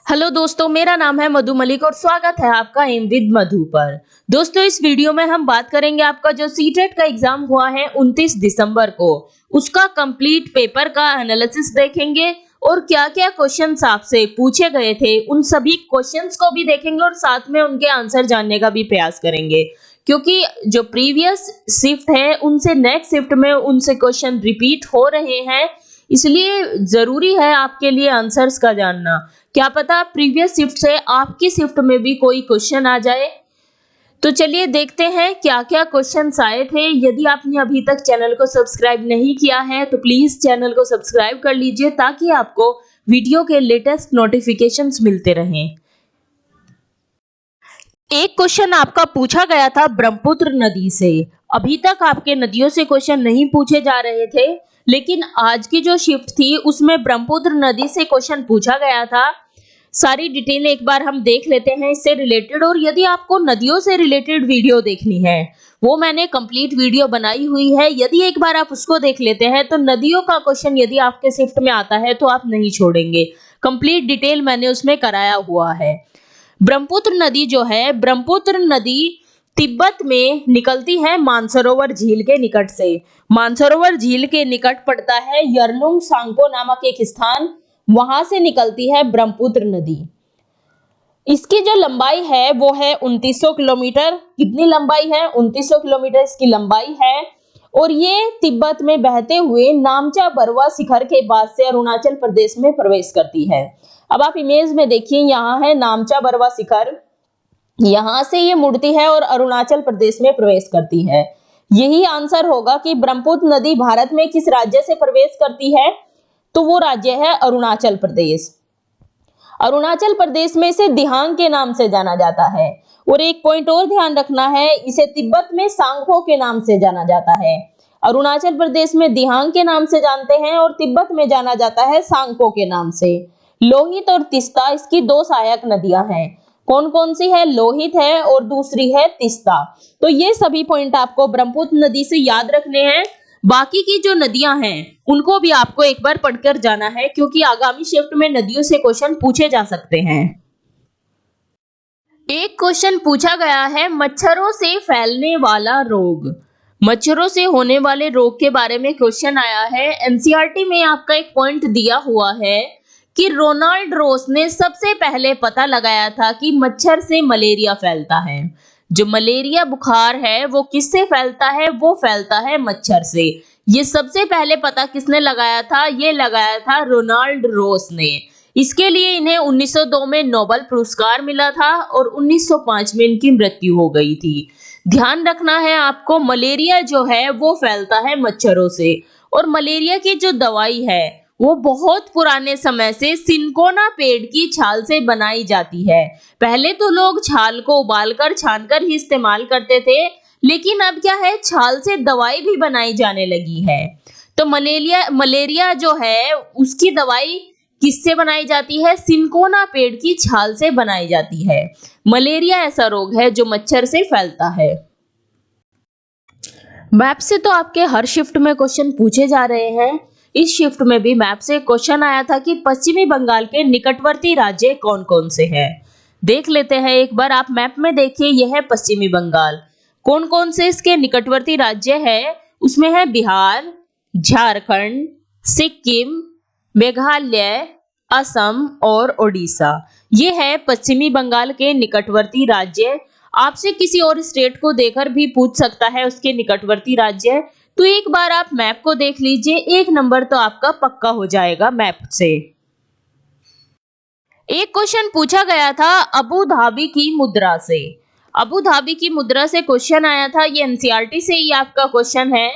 Hello दोस्तों, मेरा नाम है मधु मलिक और स्वागत है आपका एम विद मधु पर। दोस्तों, इस वीडियो में हम बात करेंगे आपका जो सीटेट का एग्जाम हुआ है 29 दिसंबर को, उसका कंप्लीट पेपर का एनालिसिस देखेंगे और क्या-क्या क्वेश्चंस आपसे पूछे गए थे उन सभी क्वेश्चंस को भी देखेंगे और साथ में उनके आंसर जानने का भी प्रयास करेंगे, क्योंकि जो प्रीवियस शिफ्ट है उनसे नेक्स्ट शिफ्ट में उनसे क्वेश्चन रिपीट हो रहे हैं, इसलिए जरूरी है आपके लिए आंसर्स का जानना। क्या पता प्रीवियस शिफ्ट से आपकी शिफ्ट में भी कोई क्वेश्चन आ जाए। तो चलिए देखते हैं क्या क्या क्वेश्चंस आए थे। यदि आपने अभी तक चैनल को सब्सक्राइब नहीं किया है तो प्लीज चैनल को सब्सक्राइब कर लीजिए ताकि आपको वीडियो के लेटेस्ट नोटिफिकेशंस मिलते रहें। एक क्वेश्चन आपका पूछा गया था ब्रह्मपुत्र नदी से। अभी तक आपके नदियों से क्वेश्चन नहीं पूछे जा रहे थे, लेकिन आज की जो शिफ्ट थी उसमें ब्रह्मपुत्र नदी से क्वेश्चन पूछा गया था। सारी डिटेल एक बार हम देख लेते हैं इससे रिलेटेड, और यदि आपको नदियों से रिलेटेड वीडियो देखनी है वो मैंने कंप्लीट वीडियो बनाई हुई है, यदि एक बार आप उसको देख लेते हैं तो नदियों का क्वेश्चन यदि आपके शिफ्ट में आता है तो आप नहीं छोड़ेंगे। कंप्लीट डिटेल मैंने उसमें कराया हुआ है। ब्रह्मपुत्र नदी जो है, ब्रह्मपुत्र नदी तिब्बत में निकलती है मानसरोवर झील के निकट से। मानसरोवर झील के निकट पड़ता है यरलुंग सांगपो नामक एक स्थान, वहां से निकलती है ब्रह्मपुत्र नदी। इसकी जो लंबाई है वो है 2900 किलोमीटर। कितनी लंबाई है? 2900 किलोमीटर इसकी लंबाई है, और ये तिब्बत में बहते हुए नामचा बरवा शिखर के बाद से अरुणाचल प्रदेश में प्रवेश करती है। अब आप इमेज में देखिए, यहाँ है नामचा बरवा शिखर, यहां से ये मुड़ती है और अरुणाचल प्रदेश में प्रवेश करती है। यही आंसर होगा कि ब्रह्मपुत्र नदी भारत में किस राज्य से प्रवेश करती है, तो वो राज्य है अरुणाचल प्रदेश। अरुणाचल प्रदेश में इसे दिहांग के नाम से जाना जाता है, और एक पॉइंट और ध्यान रखना है, इसे तिब्बत में सांगपो के नाम से जाना जाता है। अरुणाचल प्रदेश में दिहांग के नाम से जानते हैं और तिब्बत में जाना जाता है सांगपो के नाम से। लोहित और तीस्ता इसकी दो सहायक नदियां हैं। कौन कौन सी है? लोहित है और दूसरी है तीस्ता। तो ये सभी पॉइंट आपको ब्रह्मपुत्र नदी से याद रखने हैं। बाकी की जो नदियां हैं उनको भी आपको एक बार पढ़कर जाना है, क्योंकि आगामी शिफ्ट में नदियों से क्वेश्चन पूछे जा सकते हैं। एक क्वेश्चन पूछा गया है मच्छरों से फैलने वाला रोग। मच्छरों से होने वाले रोग के बारे में क्वेश्चन आया है। एनसीईआरटी में आपका एक पॉइंट दिया हुआ है कि रोनाल्ड रोस ने सबसे पहले पता लगाया था कि मच्छर से मलेरिया फैलता है। जो मलेरिया बुखार है वो किससे फैलता है? वो फैलता है मच्छर से। ये सबसे पहले पता किसने लगाया था? ये लगाया था रोनाल्ड रोस ने। इसके लिए इन्हें 1902 में नोबेल पुरस्कार मिला था और 1905 में इनकी मृत्यु हो गई थी। ध्यान रखना है आपको, मलेरिया जो है वो फैलता है मच्छरों से, और मलेरिया की जो दवाई है वो बहुत पुराने समय से सिनकोना पेड़ की छाल से बनाई जाती है। पहले तो लोग छाल को उबालकर छानकर ही इस्तेमाल करते थे, लेकिन अब क्या है, छाल से दवाई भी बनाई जाने लगी है। तो मलेरिया जो है उसकी दवाई किससे बनाई जाती है? सिनकोना पेड़ की छाल से बनाई जाती है। मलेरिया ऐसा रोग है जो मच्छर से फैलता है। मैप से तो आपके हर शिफ्ट में क्वेश्चन पूछे जा रहे हैं। इस शिफ्ट में भी मैप से क्वेश्चन आया था कि पश्चिमी बंगाल के निकटवर्ती राज्य कौन कौन से हैं। देख लेते हैं एक बार, आप मैप में देखिए, यह है पश्चिमी बंगाल। कौन कौन से इसके निकटवर्ती राज्य है? उसमें है बिहार, झारखंड, सिक्किम, मेघालय, असम और ओडिशा। ये है पश्चिमी बंगाल के निकटवर्ती राज्य। आपसे किसी और स्टेट को देकर भी पूछ सकता है उसके निकटवर्ती राज्य, तो एक बार आप मैप को देख लीजिए, एक नंबर तो आपका पक्का हो जाएगा मैप से। एक क्वेश्चन पूछा गया था अबू धाबी की मुद्रा से। अबू धाबी की मुद्रा से क्वेश्चन आया था, ये एनसीईआरटी से ही आपका क्वेश्चन है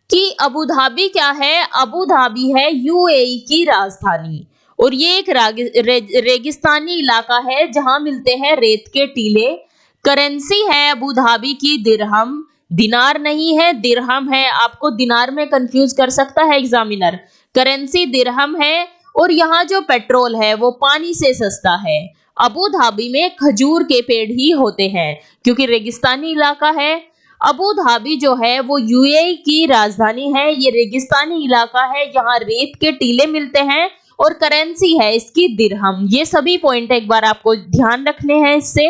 कि अबू धाबी क्या है? अबू धाबी है यूएई की राजधानी, और ये एक रेगिस्तानी इलाका है जहां मिलते हैं रेत के टीले। करेंसी है अबू धाबी की दिरहम, दिनार नहीं है, दिरहम है। आपको दिनार में कंफ्यूज कर सकता है एग्जामिनर। करेंसी दिरहम है, और यहाँ जो पेट्रोल है वो पानी से सस्ता है। अबू धाबी में खजूर के पेड़ ही होते हैं, क्योंकि रेगिस्तानी इलाका है। अबू धाबी जो है वो यूएई की राजधानी है। ये रेगिस्तानी इलाका है, यहाँ रेत के टीले मिलते हैं और करेंसी है इसकी दिरहम। ये सभी पॉइंट एक बार आपको ध्यान रखने हैं इससे।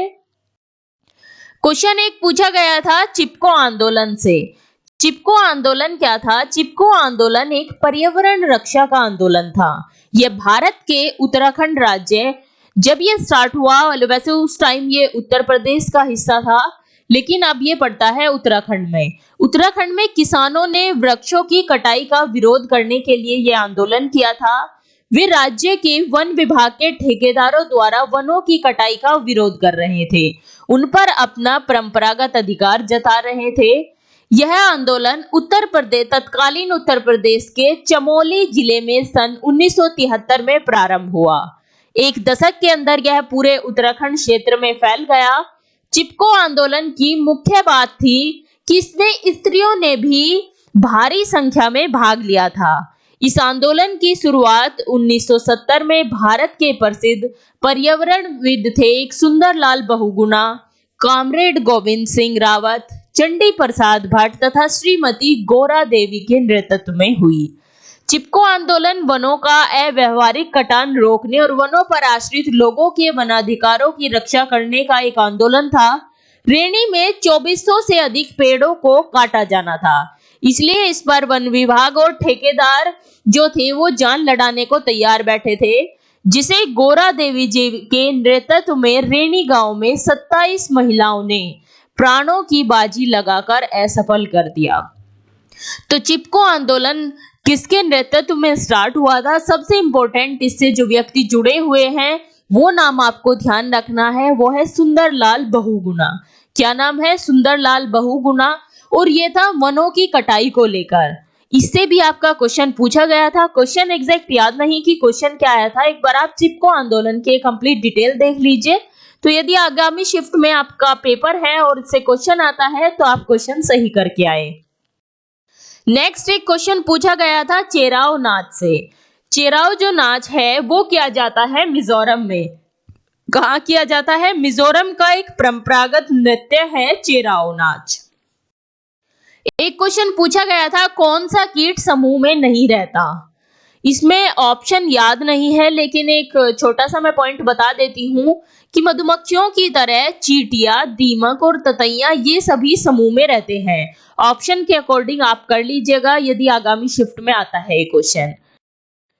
क्वेश्चन एक पूछा गया था चिपको आंदोलन से। चिपको आंदोलन क्या था? चिपको आंदोलन एक पर्यावरण रक्षा का आंदोलन था। यह भारत के उत्तराखंड राज्य, जब ये स्टार्ट हुआ, वैसे उस टाइम ये उत्तर प्रदेश का हिस्सा था, लेकिन अब ये पड़ता है उत्तराखंड में। उत्तराखंड में किसानों ने वृक्षों की कटाई का विरोध करने के लिए ये आंदोलन किया था। वे राज्य के वन विभाग के ठेकेदारों द्वारा वनों की कटाई का विरोध कर रहे थे, उन पर अपना परंपरागत अधिकार जता रहे थे। यह आंदोलन तत्कालीन उत्तर प्रदेश के चमोली जिले में सन 1973 में प्रारंभ हुआ। एक दशक के अंदर यह पूरे उत्तराखंड क्षेत्र में फैल गया। चिपको आंदोलन की मुख्य बात थी कि इसमें स्त्रियों ने भी भारी संख्या में भाग लिया था। इस आंदोलन की शुरुआत 1970 में भारत के प्रसिद्ध पर्यावरणविद थे एक सुंदरलाल बहुगुणा, कॉमरेड गोविंद सिंह रावत, चंडी प्रसाद भट्ट तथा श्रीमती गौरा देवी के नेतृत्व में हुई। चिपको आंदोलन वनों का अव्यावहारिक कटान रोकने और वनों पर आश्रित लोगों के वनाधिकारों की रक्षा करने का एक आंदोलन था। रेणी में 2400 से अधिक पेड़ों को काटा जाना था, इसलिए इस पर वन विभाग और ठेकेदार जो थे वो जान लड़ाने को तैयार बैठे थे, जिसे गौरा देवी जी के नेतृत्व में रेणी गांव में 27 महिलाओं ने प्राणों की बाजी लगाकर असफल कर दिया। तो चिपको आंदोलन किसके नेतृत्व में स्टार्ट हुआ था? सबसे इंपॉर्टेंट इससे जो व्यक्ति जुड़े हुए हैं वो नाम आपको ध्यान रखना है, वो है सुंदरलाल बहुगुणा। क्या नाम है? सुंदरलाल बहुगुणा। और ये था वनों की कटाई को लेकर। इससे भी आपका क्वेश्चन पूछा गया था। क्वेश्चन एग्जैक्ट याद नहीं कि क्वेश्चन क्या आया था, एक बार आप चिपको आंदोलन के कंप्लीट डिटेल देख लीजिए, तो यदि आगामी शिफ्ट में आपका पेपर है और इससे क्वेश्चन आता है तो आप क्वेश्चन सही करके आए। नेक्स्ट एक क्वेश्चन पूछा गया था चेराव नाच से। चेराव जो नाच है वो किया जाता है मिजोरम में। कहाँ किया जाता है? मिजोरम का एक परंपरागत नृत्य है चेराव नाच। एक क्वेश्चन पूछा गया था कौन सा कीट समूह में नहीं रहता। इसमें ऑप्शन याद नहीं है, लेकिन एक छोटा सा मैं पॉइंट बता देती हूँ कि मधुमक्खियों की तरह चींटियां, दीमक और ततैया ये सभी समूह में रहते हैं। ऑप्शन के अकॉर्डिंग आप कर लीजिएगा यदि आगामी शिफ्ट में आता है ये क्वेश्चन।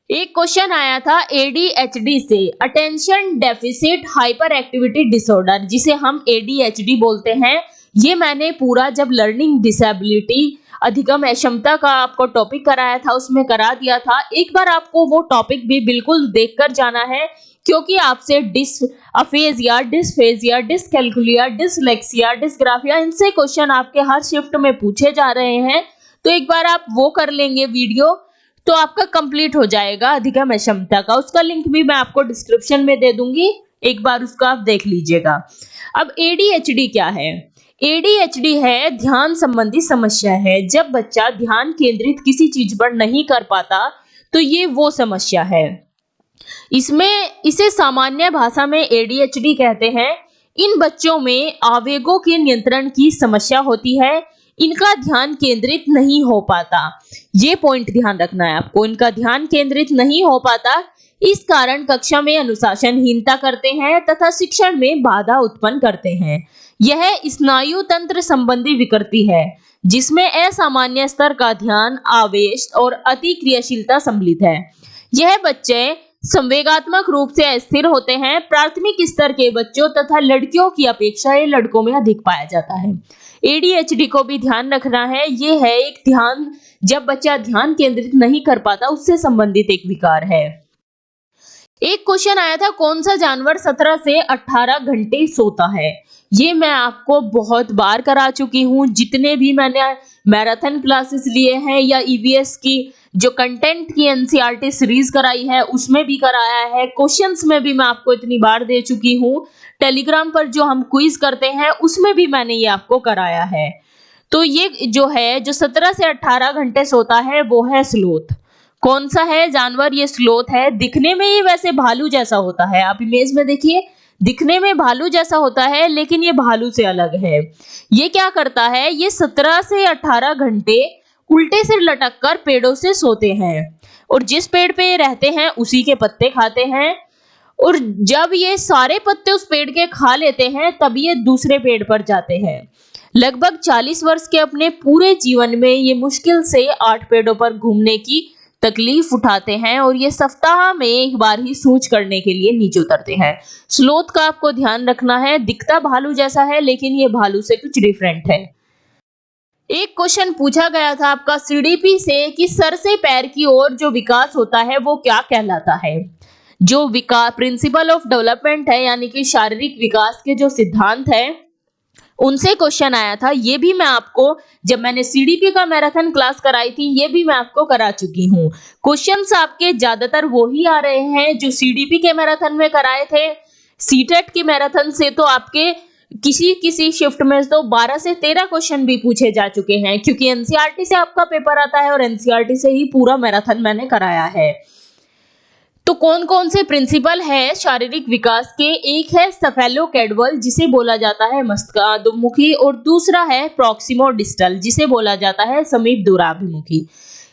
एक क्वेश्चन आया था ADHD से, attention deficit hyper activity disorder, जिसे हम ADHD बोलते हैं। ये मैंने पूरा जब लर्निंग डिसेबिलिटी अधिगम अक्षमता का आपको टॉपिक कराया था उसमें करा दिया था। एक बार आपको वो टॉपिक भी बिल्कुल देखकर जाना है, क्योंकि आपसे डिसअफेजिया, डिस्फेजिया, डिसकैल्कुलिया, डिसलेक्सिया, डिसग्राफिया, इनसे क्वेश्चन आपके हर शिफ्ट में पूछे जा रहे हैं। तो एक बार आप वो कर लेंगे वीडियो तो आपका कंप्लीट हो जाएगा अधिगम अक्षमता का। उसका लिंक भी मैं आपको डिस्क्रिप्शन में दे दूंगी, एक बार उसका आप देख लीजिएगा। अब ADHD क्या है? ADHD है ध्यान संबंधी समस्या है। जब बच्चा ध्यान केंद्रित किसी चीज पर नहीं कर पाता तो ये वो समस्या है। इसे सामान्य भाषा में ADHD कहते हैं। इन बच्चों में आवेगों के नियंत्रण की समस्या होती है। इनका ध्यान केंद्रित नहीं हो पाता। ये पॉइंट ध्यान रखना है आपको, इनका ध्यान केंद्रित नहीं हो पाता। इस कारण कक्षा में अनुशासनहीनता करते हैं तथा शिक्षण में बाधा उत्पन्न करते हैं। यह स्नायु तंत्र संबंधी विकृति है जिसमें असामान्य स्तर का ध्यान, आवेश और अति क्रियाशीलता सम्मिलित है। यह बच्चे संवेगात्मक रूप से अस्थिर होते हैं। प्राथमिक स्तर के बच्चों तथा लड़कियों की अपेक्षा ये लड़कों में अधिक पाया जाता है। ADHD को भी ध्यान रखना है। ये है एक ध्यान, जब बच्चा ध्यान केंद्रित नहीं कर पाता उससे संबंधित एक विकार है। एक क्वेश्चन आया था कौन सा जानवर 17 से 18 घंटे सोता है। ये मैं आपको बहुत बार करा चुकी हूँ, जितने भी मैंने मैराथन क्लासेस लिए हैं या EVS की जो कंटेंट की NCERT सीरीज कराई है उसमें भी कराया है। क्वेश्चंस में भी मैं आपको इतनी बार दे चुकी हूँ। टेलीग्राम पर जो हम क्विज करते हैं उसमें भी मैंने ये आपको कराया है। तो ये जो है जो 17 से 18 घंटे सोता है वो है स्लोथ। कौन सा है जानवर? ये स्लोथ है। दिखने में ये वैसे भालू जैसा होता है, आप इमेज में देखिए, दिखने में भालू जैसा होता है लेकिन ये भालू से अलग है। ये क्या करता है? ये 17 से 18 घंटे उल्टे सिर लटक कर पेड़ों से सोते हैं और जिस पेड़ पे ये रहते हैं उसी के पत्ते खाते हैं, और जब ये सारे पत्ते उस पेड़ के खा लेते हैं तब ये दूसरे पेड़ पर जाते हैं। लगभग 40 वर्ष के अपने पूरे जीवन में ये मुश्किल से 8 पेड़ों पर घूमने की तकलीफ उठाते हैं और ये सप्ताह में एक बार ही सूंच करने के लिए नीचे उतरते हैं। स्लोथ का आपको ध्यान रखना है, दिखता भालू जैसा है लेकिन ये भालू से कुछ डिफरेंट है। एक क्वेश्चन पूछा गया था आपका सीडीपी से कि सर से पैर की ओर जो विकास होता है वो क्या कहलाता है। जो विकास प्रिंसिपल ऑफ डेवलपमेंट है यानी कि शारीरिक विकास के जो सिद्धांत है उनसे क्वेश्चन आया था। ये भी मैं आपको जब मैंने सीडीपी का मैराथन क्लास कराई थी ये भी मैं आपको करा चुकी हूँ। क्वेश्चंस आपके ज्यादातर वही आ रहे हैं जो सीडीपी के मैराथन में कराए थे। सीटेट के मैराथन से तो आपके किसी शिफ्ट में तो 12 से 13 क्वेश्चन भी पूछे जा चुके हैं, क्योंकि एनसीईआरटी से आपका पेपर आता है और एनसीईआरटी से ही पूरा मैराथन मैंने कराया है। तो कौन कौन से प्रिंसिपल है शारीरिक विकास के? एक है सेफेलोकैडवल जिसे बोला जाता है मस्तिष्कोन्मुखी, और दूसरा है प्रॉक्सिमोडिस्टल जिसे बोला जाता है समीप दूराभिमुखी।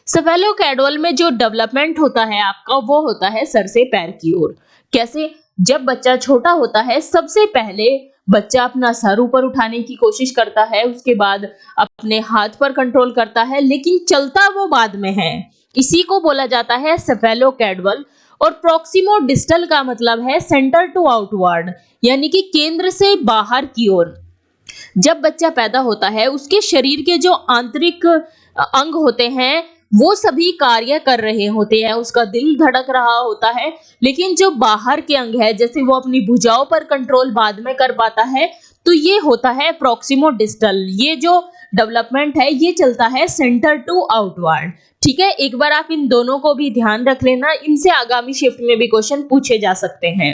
सेफेलोकैडवल में जो डेवलपमेंट होता है आपका वो होता है सर से पैर की ओर। कैसे? जब बच्चा छोटा होता है सबसे पहले बच्चा अपना सर ऊपर उठाने की कोशिश करता है, उसके बाद अपने हाथ पर कंट्रोल करता है, लेकिन चलता वो बाद में है। इसी को बोला जाता है सेफेलोकैडवल। और प्रॉक्सिमोडिस्टल का मतलब है सेंटर टू आउटवर्ड यानी कि केंद्र से बाहर की ओर। जब बच्चा पैदा होता है उसके शरीर के जो आंतरिक अंग होते हैं वो सभी कार्य कर रहे होते हैं, उसका दिल धड़क रहा होता है, लेकिन जो बाहर के अंग है जैसे वो अपनी भुजाओं पर कंट्रोल बाद में कर पाता है, तो ये होता है प्रॉक्सिमोडिस्टल। ये जो डेवलपमेंट है ये चलता है सेंटर टू आउटवर्ड। ठीक है, एक बार आप इन दोनों को भी ध्यान रख लेना, इनसे आगामी शिफ्ट में भी क्वेश्चन पूछे जा सकते हैं।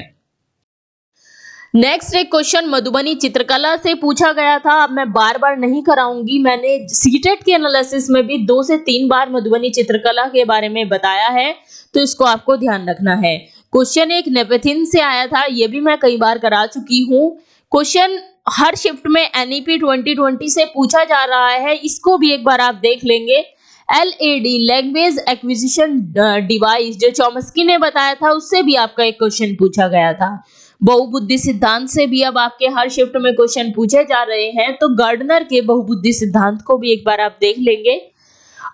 नेक्स्ट एक क्वेश्चन मधुबनी चित्रकला से पूछा गया था। अब मैं बार बार नहीं कराऊंगी, मैंने सीटेट के एनालिसिस में भी 2 से 3 बार मधुबनी चित्रकला के बारे में बताया है, तो इसको आपको ध्यान रखना है। क्वेश्चन एक नेपथिन से आया था, ये भी मैं कई बार करा चुकी हूँ। क्वेश्चन हर शिफ्ट में एनईपी 2020 से पूछा जा रहा है, इसको भी एक बार आप देख लेंगे। LAD लैंग्वेज एक्विजिशन डिवाइस जो चॉम्स्की ने बताया था उससे भी आपका एक क्वेश्चन पूछा गया था। बहुबुद्धि सिद्धांत से भी अब आपके हर शिफ्ट में क्वेश्चन पूछे जा रहे हैं, तो गार्डनर के बहुबुद्धि सिद्धांत को भी एक बार आप देख लेंगे।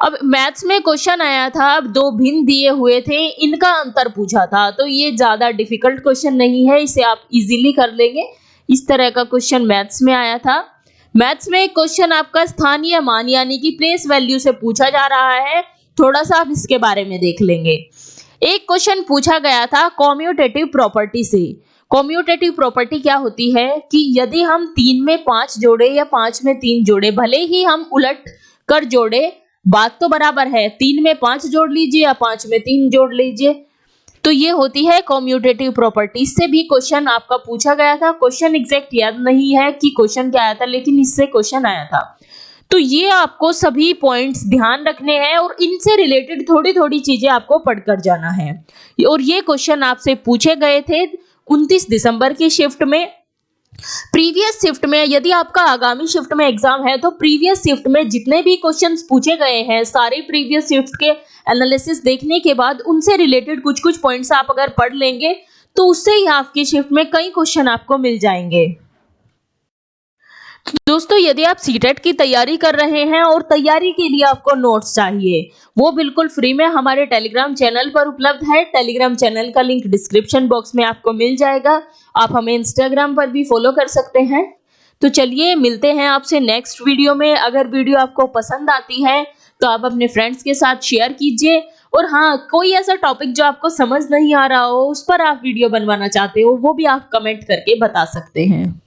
अब मैथ्स में क्वेश्चन आया था, अब 2 भिन्न दिए हुए थे, इनका अंतर पूछा था, तो ये ज्यादा डिफिकल्ट क्वेश्चन नहीं है, इसे आप इजीली कर लेंगे। इस तरह का क्वेश्चन मैथ्स में आया था। मैथ्स में एक क्वेश्चन आपका स्थानीय मान यानी कि प्लेस वैल्यू से पूछा जा रहा है, थोड़ा सा आप इसके बारे में देख लेंगे। एक क्वेश्चन पूछा गया था कॉम्यूटेटिव प्रॉपर्टी से। कॉम्यूटेटिव प्रॉपर्टी क्या होती है कि यदि हम 3 में 5 जोड़े या 5 में 3 जोड़े, भले ही हम उलट कर जोड़े, बात तो बराबर है, 3 में 5 जोड़ लीजिए या 5 में 3 जोड़ लीजिए, तो ये होती है कॉम्यूटेटिव प्रॉपर्टी। इससे भी क्वेश्चन आपका पूछा गया था। क्वेश्चन एग्जैक्ट याद नहीं है कि क्वेश्चन क्या आया था, लेकिन इससे क्वेश्चन आया था। तो ये आपको सभी पॉइंट्स ध्यान रखने हैं और इनसे रिलेटेड थोड़ी थोड़ी चीजें आपको पढ़कर जाना है। और ये क्वेश्चन आपसे पूछे गए थे 29 दिसंबर की शिफ्ट में। प्रीवियस शिफ्ट में यदि आपका आगामी शिफ्ट में एग्जाम है तो प्रीवियस शिफ्ट में जितने भी क्वेश्चंस पूछे गए हैं सारे प्रीवियस शिफ्ट के एनालिसिस देखने के बाद उनसे रिलेटेड कुछ कुछ पॉइंट्स आप अगर पढ़ लेंगे तो उससे ही आपकी शिफ्ट में कई क्वेश्चन आपको मिल जाएंगे। दोस्तों, यदि आप सीटेट की तैयारी कर रहे हैं और तैयारी के लिए आपको नोट्स चाहिए, वो बिल्कुल फ्री में हमारे टेलीग्राम चैनल पर उपलब्ध है। टेलीग्राम चैनल का लिंक डिस्क्रिप्शन बॉक्स में आपको मिल जाएगा। आप हमें इंस्टाग्राम पर भी फॉलो कर सकते हैं। तो चलिए मिलते हैं आपसे नेक्स्ट वीडियो में। अगर वीडियो आपको पसंद आती है तो आप अपने फ्रेंड्स के साथ शेयर कीजिए, और हाँ, कोई ऐसा टॉपिक जो आपको समझ नहीं आ रहा हो, उस पर आप वीडियो बनवाना चाहते हो, वो भी आप कमेंट करके बता सकते हैं।